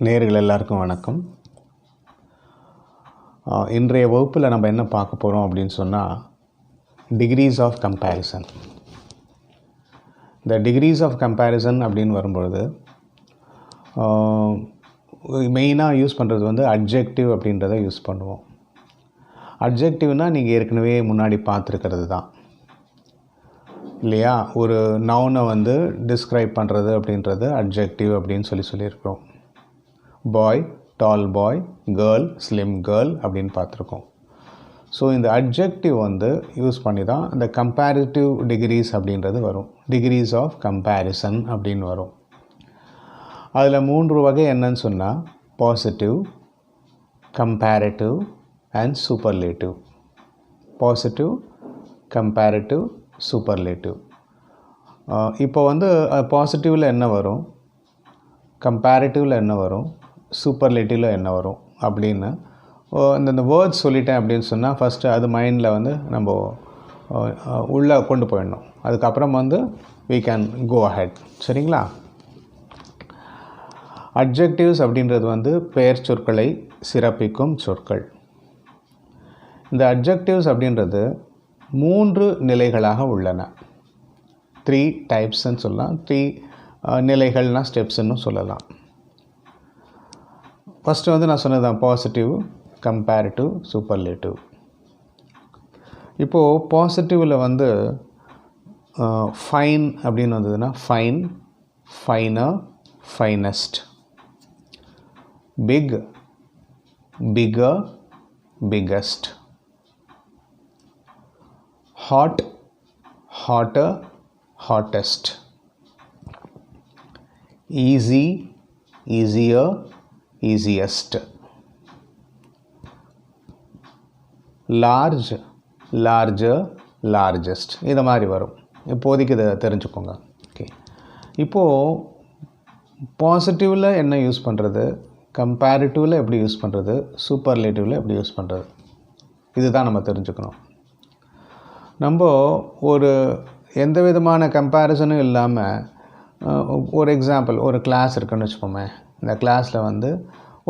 நேயர்கள் எல்லாருக்கும் வணக்கம். இன்றைய வகுப்பில் நம்ம என்ன பார்க்க போகிறோம் அப்படின்னு சொன்னால் டிகிரீஸ் ஆஃப் கம்பேரிசன். இந்த டிகிரீஸ் ஆஃப் கம்பேரிசன் அப்படின்னு வரும்பொழுது மெயினாக யூஸ் பண்ணுறது வந்து அட்ஜெக்டிவ் அப்படின்றத யூஸ் பண்ணுவோம். அட்ஜெக்டிவ்னால் நீங்கள் ஏற்கனவே முன்னாடி பார்த்துருக்கிறது தான் இல்லையா? ஒரு நவுனை வந்து டிஸ்கிரைப் பண்ணுறது அப்படின்றது அட்ஜெக்டிவ் அப்படின்னு சொல்லியிருக்கிறோம். பாய், டால் பாய், கேர்ள், ஸ்லிம் கேர்ள் அப்படின்னு பார்த்துருக்கோம். ஸோ இந்த அட்ஜெக்டிவ் வந்து யூஸ் பண்ணி தான் இந்த கம்பேரிட்டிவ் டிகிரீஸ் அப்படின்றது வரும். டிகிரீஸ் ஆஃப் கம்பேரிசன் அப்படின்னு வரும். அதில் 3 வகை என்னன்னு சொன்னால் positive, comparative and superlative. Positive, comparative, superlative. இப்போ வந்து பாசிட்டிவில் என்ன வரும், கம்பேரிட்டிவில் என்ன வரும், சூப்பர்லேட்டிவில் என்ன வரும் அப்படின்னு இந்த வேர்ட்ஸ் சொல்லிட்டேன் அப்படின்னு சொன்னால் ஃபஸ்ட்டு அது மைண்டில் வந்து நம்ம உள்ளே கொண்டு போயிடணும். அதுக்கப்புறம் வந்து we can go ahead. சரிங்களா? அட்ஜெக்டிவ்ஸ் அப்படின்றது வந்து பெயர் சொற்களை சிறப்பிக்கும் சொற்கள். இந்த அட்ஜெக்டிவ்ஸ் அப்படின்றது 3 நிலைகளாக உள்ளன. 3 டைப்ஸ்ன்னு சொல்லலாம். 3 நிலைகள்னால் ஸ்டெப்ஸ்ன்னு சொல்லலாம். ஃபஸ்ட்டு வந்து நான் சொன்னது தான் பாசிட்டிவ், கம்பேரிட்டிவ், சூப்பர்லேட்டிவ். இப்போது பாசிட்டிவில் வந்து ஃபைன் அப்படின்னு வந்ததுன்னா fine, finer, finest. Big, bigger, biggest. Hot, hotter, hottest. Easy, easier, easiest. Large, larger, largest. இது மாதிரி வரும். இப்போதைக்கு இதை தெரிஞ்சுக்கோங்க. ஓகே, இப்போது பாசிட்டிவில் என்ன யூஸ் பண்ணுறது, கம்பேரிட்டிவில் எப்படி யூஸ் பண்ணுறது, சூப்பர்லேட்டிவில் எப்படி யூஸ் பண்ணுறது, இதுதான் நம்ம தெரிஞ்சுக்கணும். நம்ம ஒரு எந்த விதமான கம்பேரிசனும் இல்லாமல் ஒரு எக்ஸாம்பிள், ஒரு கிளாஸ் இருக்குன்னு வச்சுப்போமே. இந்த கிளாஸில் வந்து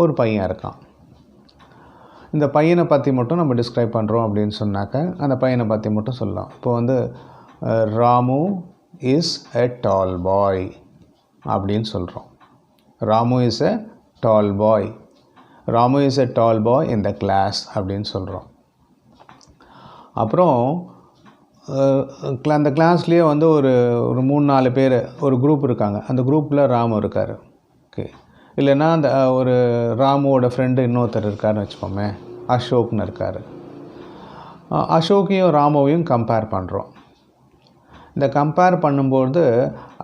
ஒரு பையன் இருக்கான். இந்த பையனை பற்றி மட்டும் நம்ம டிஸ்கிரைப் பண்ணுறோம் அப்படின்னு சொன்னாக்க அந்த பையனை பற்றி மட்டும் சொல்லலாம். இப்போ வந்து Ramu is a tall boy அப்படின்னு சொல்கிறோம். Ramu is a tall boy, Ramu is a tall boy in the class அப்படின்னு சொல்கிறோம். அப்புறம் அந்த கிளாஸ்லேயே வந்து ஒரு 3-4 பேர் ஒரு குரூப் இருக்காங்க. அந்த குரூப்பில் ராமு இருக்கார். ஓகே, இல்லைன்னா அந்த ஒரு ராமுவோட ஃப்ரெண்டு இன்னொருத்தர் இருக்காருன்னு வச்சுப்போமே, அசோக்னு இருக்கார். அசோக்கையும் ராமுவையும் கம்பேர் பண்ணுறோம். இந்த கம்பேர் பண்ணும்போது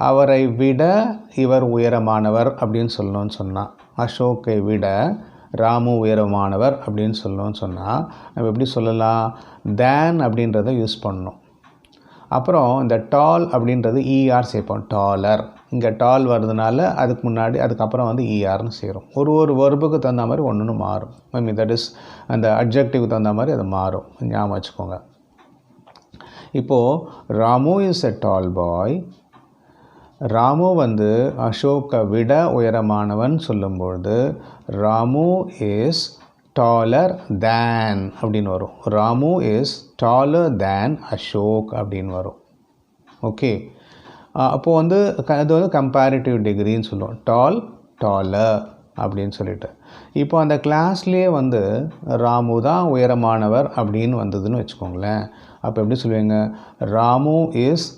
அவரை விட இவர் உயரமானவர் அப்படின்னு சொல்லணும்னு சொன்னால், அசோக்கை விட ராமு உயரமானவர் அப்படின்னு சொல்லணும்னு சொன்னால் நம்ம எப்படி சொல்லலாம், தேன் அப்படின்றத யூஸ் பண்ணணும். அப்புறம் இந்த டால் அப்படின்றது ER சேர்ப்போம். டாலர், இங்கே டால் வருதுனால அதுக்கு முன்னாடி அதுக்கப்புறம் வந்து ERன்னு சேரும். ஒரு வெர்புக்கு தகுந்த மாதிரி ஒன்று மாறும். மேபி தட் இஸ் அந்த அட்ஜெக்டிவ்க்கு தகுந்த மாதிரி அது மாறும். ஞாபகம் வச்சுக்கோங்க. இப்போது Ramu is a tall boy, Ramu வந்து அசோக்கை விட உயரமானவன் சொல்லும்பொழுது ராமு இஸ் டாலர் தேன் அப்படின்னு வரும். Ramu is taller than Ashok அப்படின்னு வரும். ஓகே, அப்போது வந்து அது வந்து கம்பேரிட்டிவ் டிகிரின்னு சொல்லுவோம். டால், டாலர் அப்படின்னு சொல்லிட்டு. இப்போ அந்த கிளாஸ்லேயே வந்து ராமு தான் உயரமானவர் அப்படின்னு வந்ததுன்னு வச்சுக்கோங்களேன். அப்போ எப்படி சொல்லுவீங்க, Ramu is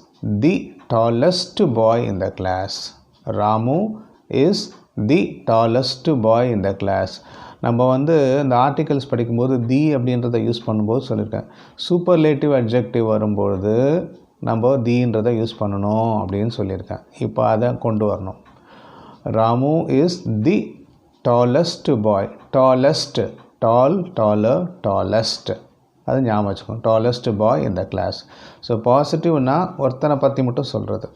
the tallest boy in the class. Ramu is the tallest boy in the class. நம்ம வந்து இந்த ஆர்டிகல்ஸ் படிக்கும்போது தி அப்படின்றத யூஸ் பண்ணும்போது சொல்லியிருக்கேன். சூப்பர்லேட்டிவ் அட்ஜெக்டிவ் வரும்பொழுது நம்ம தீன்றதை யூஸ் பண்ணணும் அப்படின்னு சொல்லியிருக்கேன். இப்போ அதை கொண்டு வரணும். Ramu is the tallest boy. Tallest, tall, taller, tallest, அது ஞாபகம் வச்சுக்கணும். டாலஸ்ட் பாய் இந்த கிளாஸ். ஸோ பாசிட்டிவ்னா ஒருத்தனை பற்றி மட்டும் சொல்கிறது.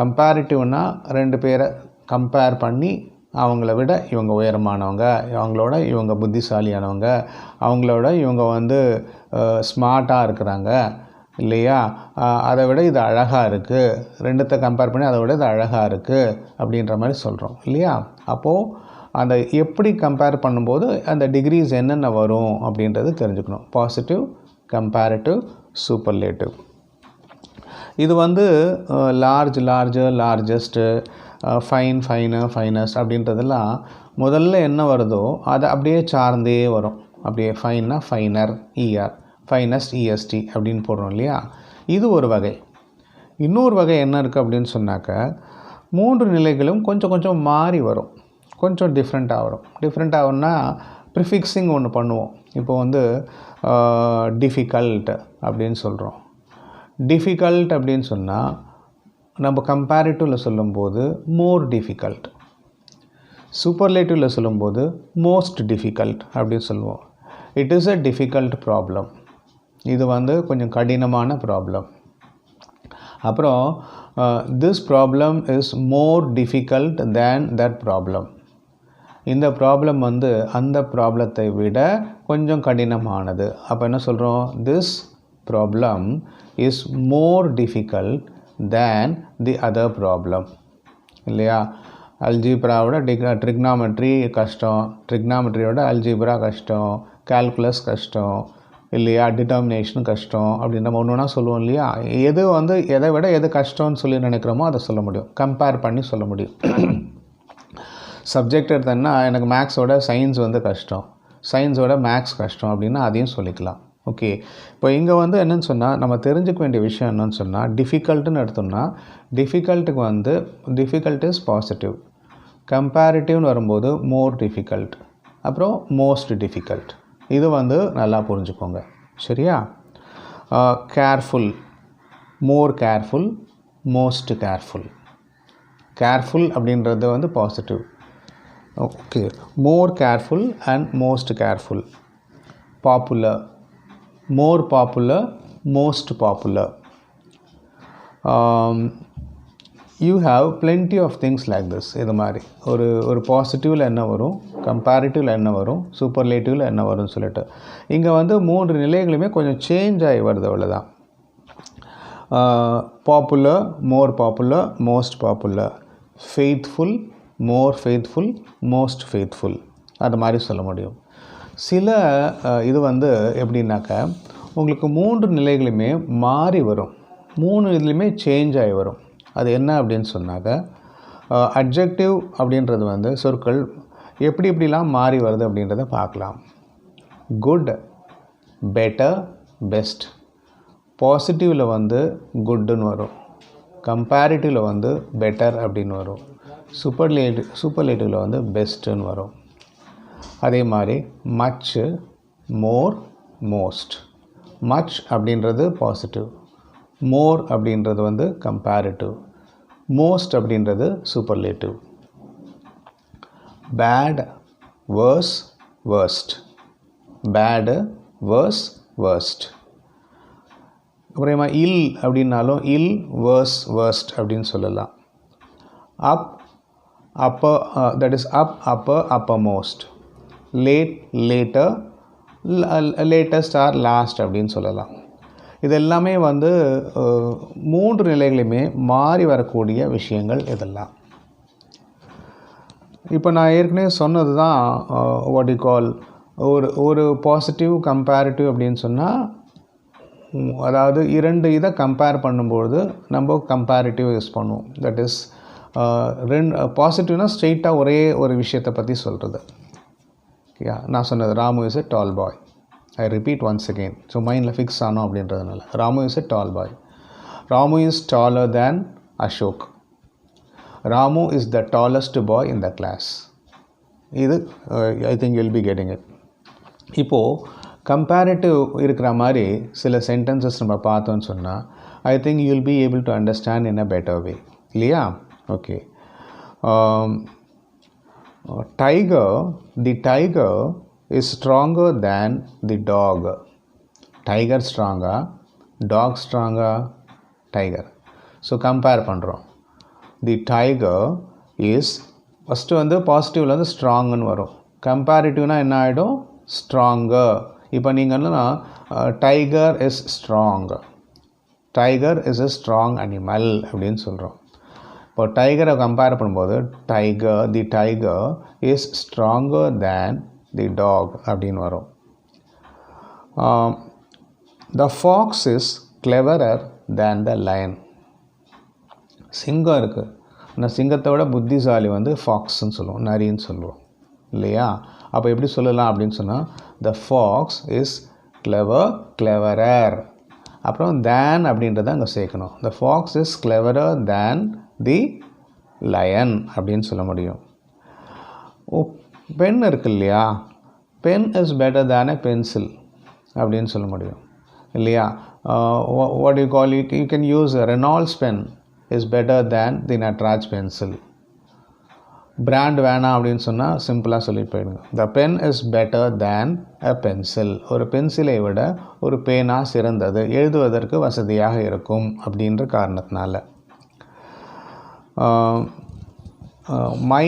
கம்பேரிட்டிவ்னா 2 பேரை கம்பேர் பண்ணி அவங்கள விட இவங்க உயரமானவங்க, அவங்களோட இவங்க புத்திசாலியானவங்க, அவங்களோட இவங்க வந்து ஸ்மார்ட்டாக இருக்கிறாங்க இல்லையா? அதை விட இது அழகாக இருக்குது, ரெண்டுத்தை கம்பேர் பண்ணி அதை விட இது அழகாக இருக்குது அப்படின்ற மாதிரி சொல்கிறோம் இல்லையா? அப்போது அந்த எப்படி கம்பேர் பண்ணும்போது அந்த டிகிரிஸ் என்னென்ன வரும் அப்படின்றது தெரிஞ்சுக்கணும். Positive, comparative, superlative. இது வந்து large, larger, largest, fine, finer, finest அப்படின்றதெல்லாம் முதல்ல என்ன வருதோ அதை அப்படியே சார்ந்தே வரும். அப்படியே ஃபைன்னா ஃபைனர், இஆர், ஃபைனஸ்ட், இஎஸ்டி அப்படின்னு போடுறோம் இல்லையா? இது ஒரு வகை. இன்னொரு வகை என்ன இருக்குது அப்படின்னு சொன்னாக்க, 3 நிலைகளும் கொஞ்சம் கொஞ்சம் மாறி வரும், கொஞ்சம் டிஃப்ரெண்ட்டாக வரும். டிஃப்ரெண்ட்டாக வரும்னா ப்ரிஃபிக்ஸிங் ஒன்று பண்ணுவோம். இப்போ வந்து டிஃபிகல்ட் அப்படின்னு சொல்கிறோம். டிஃபிகல்ட் அப்படின்னு சொன்னால் நம்ம கம்பேரிட்டிவில் சொல்லும்போது மோர் டிஃபிகல்ட், சூப்பர்லேட்டிவில் சொல்லும்போது மோஸ்ட் டிஃபிகல்ட் அப்படின்னு சொல்லுவோம். It is a difficult problem, இது வந்து கொஞ்சம் கடினமான ப்ராப்ளம். அப்புறம் this problem is more difficult than that problem, இந்த ப்ராப்ளம் வந்து அந்த ப்ராப்ளத்தை விட கொஞ்சம் கடினமானது. அப்போ என்ன சொல்கிறோம்? This problem is more difficult than the other problem இல்லையா? அல்ஜீப்ராவோட ட்ரிக்னாமெட்ரி கஷ்டம், ட்ரிக்னாமெட்ரியோட அல்ஜீப்ரா கஷ்டம், கால்குலஸ் கஷ்டம் இல்லையா? டிட்டர்மினேஷன் கஷ்டம் அப்படின்னு நம்ம ஒன்று ஒன்றா சொல்லுவோம் இல்லையா? எது வந்து எதை விட எது கஷ்டம்னு சொல்லி நினைக்கிறோமோ அதை சொல்ல முடியும், கம்பேர் பண்ணி சொல்ல முடியும். சப்ஜெக்ட் எடுத்தேன்னா எனக்கு மேக்ஸோட சயின்ஸ் வந்து கஷ்டம், சயின்ஸோட மேக்ஸ் கஷ்டம் அப்படின்னா அதையும் சொல்லிக்கலாம். ஓகே, இப்போ இங்கே வந்து என்னென்னு சொன்னால் நம்ம தெரிஞ்சுக்க வேண்டிய விஷயம் என்னென்னு சொன்னால், டிஃபிகல்ட்டுன்னு எடுத்தோம்னா டிஃபிகல்ட்டுக்கு வந்து டிஃபிகல்ட் இஸ் பாசிட்டிவ், கம்பேரிட்டிவ்னு வரும்போது மோர் டிஃபிகல்ட், அப்புறம் மோஸ்ட் டிஃபிகல்ட். இது வந்து நல்லா புரிஞ்சுக்கோங்க சரியா? Careful, more careful, most careful. Careful அப்படின்றது வந்து positive. Okay, more careful and most careful. Popular, more popular, most popular. You have plenty of things like this. இது மாதிரி ஒரு பாசிட்டிவில் என்ன வரும், கம்பேரிட்டிவில் என்ன வரும், சூப்பர்லேட்டிவில் என்ன வரும்னு சொல்லிட்டு இங்கே வந்து 3 நிலைகளுமே கொஞ்சம் சேஞ்ச் ஆகி வருது, அவ்வளோதான். Popular, more popular, most popular. Faithful, more faithful, most faithful, அது மாதிரி சொல்ல முடியும். சில இது வந்து எப்படின்னாக்க உங்களுக்கு 3 நிலைகளுமே மாறி வரும், 3 இதுலேயுமே சேஞ்ச் ஆகி வரும். அது என்ன அப்படின்னு சொன்னாக்க, அட்ஜெக்டிவ் அப்படின்றது வந்து சொற்கள் எப்படி எப்படிலாம் மாறி வருது அப்படின்றத பார்க்கலாம். Good, better, best. பாசிட்டிவில் வந்து குட்டுன்னு வரும், கம்பேரிட்டிவில் வந்து பெட்டர் அப்படின்னு வரும், சூப்பர்லேட்டிவில் வந்து பெஸ்ட்டுன்னு வரும். அதே மாதிரி மச், மோர், மோஸ்ட். மச் அப்படின்றது பாசிட்டிவ், மோர் அப்படின்றது வந்து கம்பேரிட்டிவ், மோஸ்ட் அப்படின்றது superlative. Bad, worse, worst. Bad, worse, worst. அப்புறமா இல் அப்படின்னாலும் இல், வேர்ஸ், வேர்ஸ்ட் அப்படின்னு சொல்லலாம். Up, upper, that is up, upper, uppermost. Late, later, latest or last அப்படின்னு சொல்லலாம். இது எல்லாமே வந்து 3 நிலைகளையுமே மாறி வரக்கூடிய விஷயங்கள் இதெல்லாம். இப்போ நான் ஏற்கனவே சொன்னது தான் வாட் யூ கால் ஒரு பாசிட்டிவ், கம்பேரிட்டிவ் அப்படின்னு சொன்னால், அதாவது 2 இதை கம்பேர் பண்ணும்பொழுது நம்ம கம்பேரிட்டிவ் யூஸ் பண்ணுவோம். தட் இஸ் பாசிட்டிவ்னா ஸ்ட்ரெயிட்டாக ஒரே ஒரு விஷயத்தை பற்றி சொல்கிறது. நான் சொன்னது Ramu is a tall boy. I repeat once again. So மைண்டில் ஃபிக்ஸ் ஆனோம் அப்படின்றதுனால. Ramu is a tall boy. Ramu is taller than Ashok. Ramu is the tallest boy in the class. இது I think you will be getting it. இப்போது comparative இருக்கிற மாதிரி சில sentences நம்ம பார்த்தோன்னு சொன்னால் I think you will be able to understand in a better way இல்லையா? Okay. Tiger, the tiger is stronger than the dog. Tiger stronger, dog stronger, tiger. So compare பண்ணுறோம். The tiger is first வந்து பாசிட்டிவில் வந்து ஸ்ட்ராங்குன்னு வரும், கம்பேரிட்டிவ்னா என்ன ஆகிடும்? Stronger. இப்போ நீங்கன்னா tiger is strong, tiger is a strong animal அப்படின்னு சொல்கிறோம். இப்போ டைகரை கம்பேர் பண்ணும்போது the tiger is stronger than the dog அப்படின்னு வரும். The fox is cleverer than the lion. சிங்கம் இருக்குது, ஆனால் சிங்கத்தை விட புத்திசாலி வந்து ஃபாக்ஸ்ன்னு சொல்லுவோம், நரின்னு சொல்லுவோம் இல்லையா? அப்போ எப்படி சொல்லலாம் அப்படின்னு சொன்னால் த ஃபாக்ஸ் இஸ் கிளெவரர், அப்புறம் தேன் அப்படின்றத அங்கே சேர்க்கணும். The fox is cleverer than the lion அப்படின்னு சொல்ல முடியும். பென் இருக்கு இல்லையா, pen is better than a pencil அப்படின்னு சொல்ல முடியும் இல்லையா? What you call it, you can use Reynolds pen is better than the Nataraj pencil. Brand வேணாம் அப்படின்னு சொன்னால் சிம்பிளாக சொல்லிட்டு போயிடுங்க. The pen is better than a pencil. ஒரு பென்சிலை விட ஒரு பேனா சிறந்தது, எழுதுவதற்கு வசதியாக இருக்கும் அப்படின்ற காரணத்தினால. My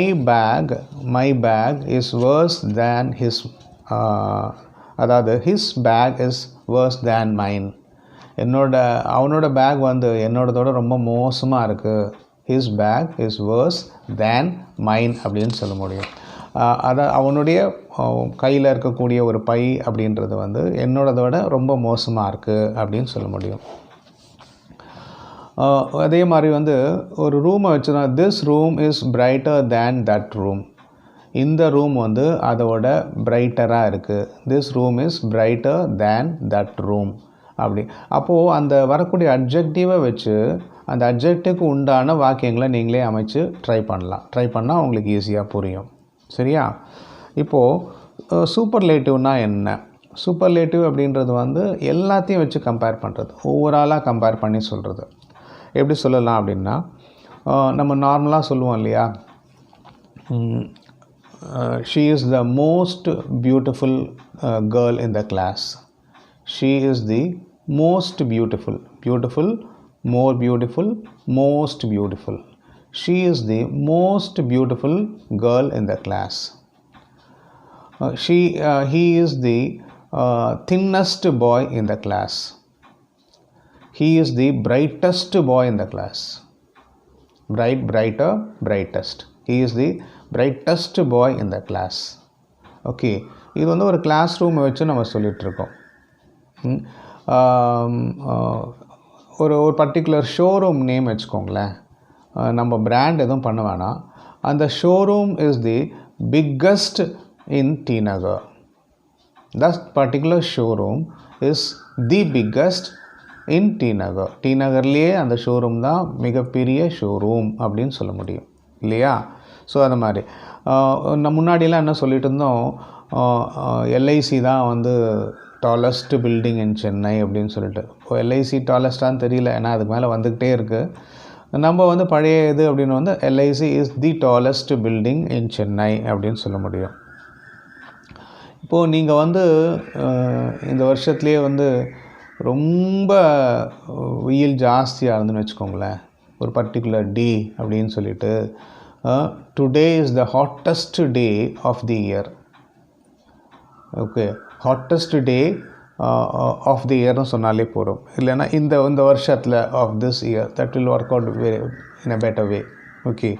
bag is worse than his, அதாவது his bag is worse than mine. அவனோட பேக் வந்து என்னோடதோட ரொம்ப மோசமாக இருக்குது. His bag is worse than mine அப்படின்னு சொல்ல முடியும். அவனுடைய கையில் இருக்கக்கூடிய ஒரு பை அப்படின்றது வந்து என்னோடதோட ரொம்ப மோசமாக இருக்குது அப்படின்னு சொல்ல முடியும். அதே மாதிரி வந்து ஒரு ரூமை வச்சுனா this room is brighter than that room. இந்த ரூம் வந்து அதோட பிரைட்டராக இருக்குது. This room is brighter than that room அப்படி. அப்போது அந்த வரக்கூடிய அட்ஜெக்டிவை வச்சு அந்த அட்ஜெக்டிவ்க்கு உண்டான வாக்கியங்களை நீங்களே அமைச்சு ட்ரை பண்ணால் உங்களுக்கு ஈஸியாக புரியும். சரியா? இப்போது சூப்பர்லேட்டிவ்னா என்ன? சூப்பர்லேட்டிவ் அப்படின்றது வந்து எல்லாத்தையும் வச்சு கம்பேர் பண்ணுறது, ஓவராலாக கம்பேர் பண்ணி சொல்கிறது. எப்படி சொல்லலாம் அப்படின்னா, நம்ம நார்மலாக சொல்லுவோம் இல்லையா, she is the most beautiful girl in the class. She is the most beautiful, more beautiful, most beautiful. She is the most beautiful girl in the class. He is the thinnest boy in the class. He is the brightest boy in the class. Brighter, brightest. He is the brightest boy in the class. Okay, இது வந்து ஒரு class ரூமை வச்சு நம்ம சொல்லிகிட்ருக்கோம். ஒரு particular showroom name வச்சுக்கோங்களேன், நம்ம brand எதுவும் பண்ண வேணாம். அந்த showroom is the biggest in T Nagar. That particular showroom is the biggest in T Nagar. T நகர்லேயே அந்த ஷோரூம் தான் மிகப்பெரிய ஷோரூம் அப்படின்னு சொல்ல முடியும் இல்லையா? ஸோ அந்த மாதிரி நம்ம முன்னாடியெல்லாம் என்ன சொல்லிட்டு இருந்தோம், எல்ஐசி தான் வந்து டாலஸ்ட் பில்டிங் இன் சென்னை அப்படின்னு சொல்லிட்டு. இப்போ எல்ஐசி டாலஸ்டான்னு தெரியல, ஏன்னா அதுக்கு மேலே வந்துக்கிட்டே இருக்குது. நம்ம வந்து பழைய இது அப்படின்னு வந்து LIC is the tallest building இன் சென்னை அப்படின்னு சொல்ல முடியும். இப்போது நீங்கள் வந்து இந்த வருஷத்துலேயே வந்து ரொம்ப வெயில் ஜாஸ்தியாக இருந்துன்னு வச்சுக்கோங்களேன், ஒரு பர்டிகுலர் டே அப்படின்னு சொல்லிட்டு today is the hottest day of the year. Okay, hottest day of the இயர்னு சொன்னாலே போகிறோம். இல்லைன்னா இந்த வருஷத்தில் of this year, that will work out in a better way. Okay,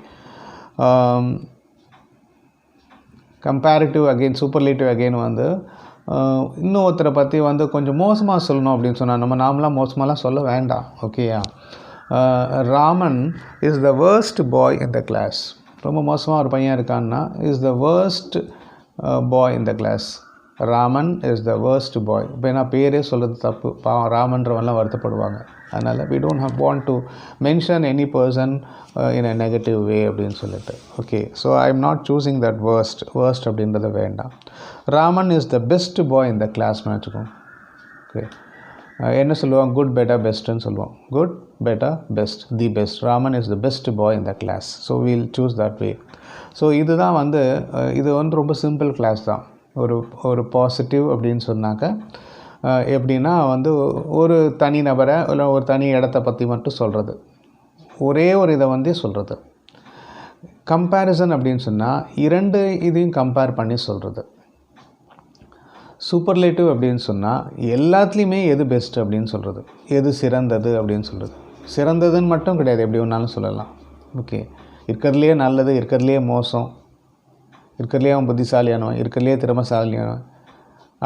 comparative again, superlative again வந்து இன்னும் ஒருத்தரை பற்றி வந்து கொஞ்சம் மோசமாக சொல்லணும் அப்படின்னு சொன்னால் நம்ம நாமளாக மோசமாலாம் சொல்ல வேண்டாம். ஓகேயா? Raman is the worst boy in the class. ரொம்ப மோசமாக ஒரு பையன் இருக்கான்னா is the worst boy in the class. Raman is the worst boy. இப்போ நான் பேரே சொல்கிறது தப்பு, ராமன்றவெல்லாம் வருத்தப்படுவாங்க. அதனால் we don't want to mention any person in a negative way அப்படின்னு சொல்லிட்டு. Okay, so I am not choosing that worst அப்படின்றத வேண்டாம். Raman is the best boy இந்த கிளாஸ்னு வச்சுக்கோங்க. ஓகே, என்ன சொல்லுவோம், குட் பெட்டர் பெஸ்ட்டுன்னு சொல்லுவோம். Good better best, the best. Raman is the best boy இந்த class. So we'll choose that way. So இதுதான் வந்து இது வந்து ரொம்ப சிம்பிள் கிளாஸ் தான். ஒரு பாசிட்டிவ் அப்படின்னு சொன்னாக்க எப்படின்னா வந்து ஒரு தனி நபரை இல்லை ஒரு தனி இடத்த பற்றி மட்டும் சொல்கிறது, ஒரே ஒரு இதை வந்து சொல்கிறது. கம்பேரிசன் அப்படின்னு சொன்னால் இரண்டு இதையும் கம்பேர் பண்ணி சொல்கிறது. சூப்பர்லேட்டிவ் அப்படின்னு சொன்னால் எல்லாத்துலேயுமே எது பெஸ்ட் அப்படின்னு சொல்கிறது, எது சிறந்தது அப்படின்னு சொல்கிறது. சிறந்ததுன்னு மட்டும் கிடையாது, எப்படி வேணாலும் சொல்லலாம். ஓகே, இருக்கிறதுலையே நல்லது, இருக்கிறதுலையே மோசம், இருக்கிறதுலையே அவன் புத்திசாலியானவன், இருக்கிறதுலையே திறமைசாலியானவன்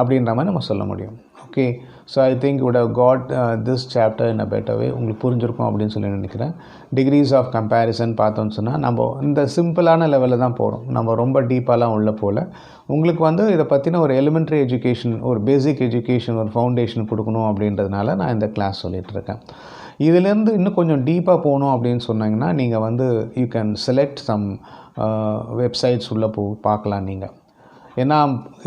அப்படின்ற மாதிரி நம்ம சொல்ல முடியும். Okay, so I think would have got this chapter in a better way. உங்களுக்கு புரிஞ்சிருக்கும் அப்படின்னு சொல்லி நினைக்கிறேன். டிகிரிஸ் ஆஃப் கம்பேரிசன் பார்த்தோன்னு சொன்னால் நம்ம இந்த சிம்பிளான லெவலில் தான் போகிறோம், நம்ம ரொம்ப டீப்பாலாம் உள்ள போகல. உங்களுக்கு வந்து இதை பற்றின ஒரு எலிமெண்ட்ரி எஜுகேஷன், ஒரு பேசிக் எஜுகேஷன், ஒரு ஃபவுண்டேஷன் கொடுக்கணும் அப்படின்றதுனால நான் இந்த கிளாஸ் சொல்லிகிட்ருக்கேன். இதிலேருந்து இன்னும் கொஞ்சம் டீப்பாக போகணும் அப்படின்னு சொன்னாங்கன்னா நீங்கள் வந்து you can select some websites உள்ளே பார்க்கலாம் நீங்கள். ஏன்னா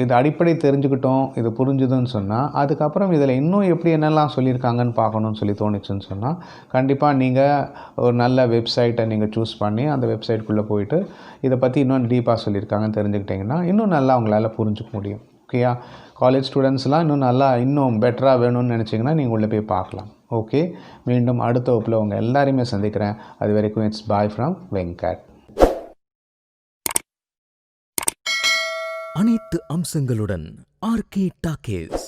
இது அடிப்படை தெரிஞ்சுக்கிட்டோம், இது புரிஞ்சுதுன்னு சொன்னால் அதுக்கப்புறம் இதில் இன்னும் எப்படி என்னெல்லாம் சொல்லியிருக்காங்கன்னு பார்க்கணுன்னு சொல்லி தோணுச்சுன்னு சொன்னால் கண்டிப்பாக நீங்கள் ஒரு நல்ல வெப்சைட்டை நீங்கள் சூஸ் பண்ணி அந்த வெப்சைட்குள்ளே போயிட்டு இதை பற்றி இன்னும் டீப்பாக சொல்லியிருக்காங்கன்னு தெரிஞ்சுக்கிட்டிங்கன்னா இன்னும் நல்லா அவங்களால புரிஞ்சுக்க முடியும். ஓகேயா, காலேஜ் ஸ்டூடெண்ட்ஸ்லாம் இன்னும் பெட்டராக வேணும்னு நினச்சிங்கன்னா நீங்கள் உள்ளே போய் பார்க்கலாம். ஓகே, மீண்டும் அடுத்த வகுப்பில் உங்கள் எல்லாரையுமே சந்திக்கிறேன். அது வரைக்கும் இட்ஸ் பாய் ஃப்ரம் வெங்கட். அனைத்து அம்சங்களுடன் ஆர்கே டாக்கீஸ்.